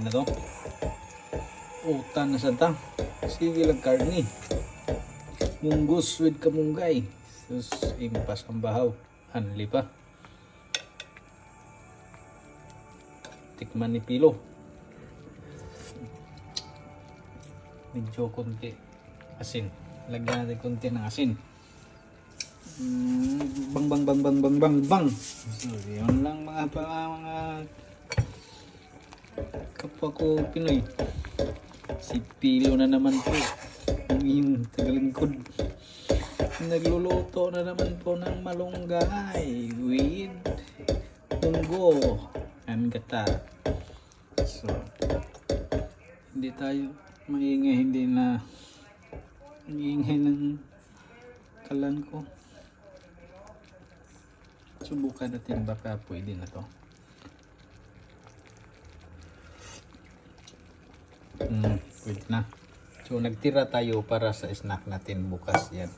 na to. Utan na sa ta. Sige lang karni. Munggus with kamunggay. Sus, impas ang bahaw. Hanli pa. Tikman ni Pilo. Medyo konti asin. Lagyan natin konti ng asin. Bang bang bang bang bang bang bang. So, yun lang mga kapwa ko Pinoy. Si Pilo na naman po. Yung tagalingkod. Nagluluto na naman po ng malunggay with munggo and gata. So, hindi tayo maingay, hindi na maingay ng kalan ko. Subukan natin baka pwede na to. Pwede na. So nagtira tayo para sa snack natin bukas yan.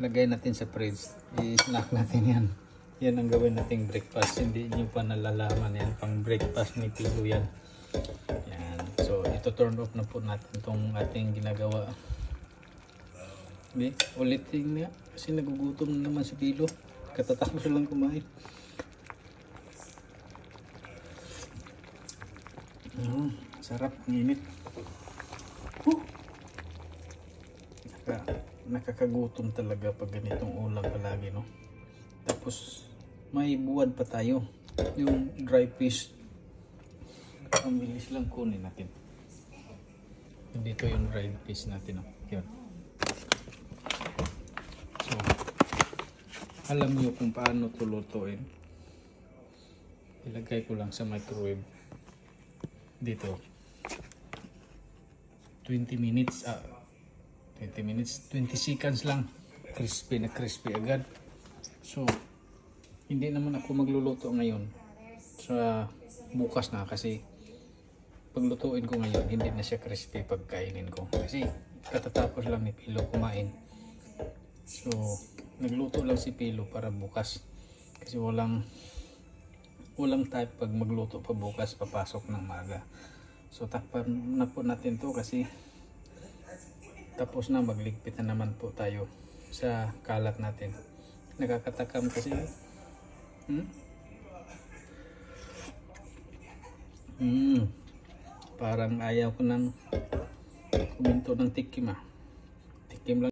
Lagay natin sa fridge. I-snack natin yan. Yan ang gawin nating breakfast. Hindi nyo pa nalalaman yan. Pang breakfast ni Pilo yan. Yan. So ito turn off na po natin itong ating ginagawa. Okay, ulitin nga. Kasi nagugutom na naman si Pilo. Katatapos lang kumain. Sarap, ang init. Nakakagutom talaga pag ganitong ulam palagi, no? Tapos may buwad pa tayo. Yung dry fish. Ang bilis lang kunin natin. Dito yung dry fish natin, no? Yun. So, alam nyo kung paano ito lutuin. Ilagay ko lang sa microwave dito 20 minutes 20 seconds lang, crispy na crispy agad. So hindi naman ako magluluto ngayon, sa bukas na, kasi paglutuin ko ngayon hindi na siya crispy pagkainin ko, kasi katatapos lang ni Pilo kumain. So nagluto lang si Pilo para bukas, kasi walang type pag magluto pa bukas, papasok ng maga. So takpan na po natin to, kasi tapos na, magligpit na naman po tayo sa kalat natin. Nakakatakam kasi parang ayaw ko ng kuminto ng tikim. Tikim lang.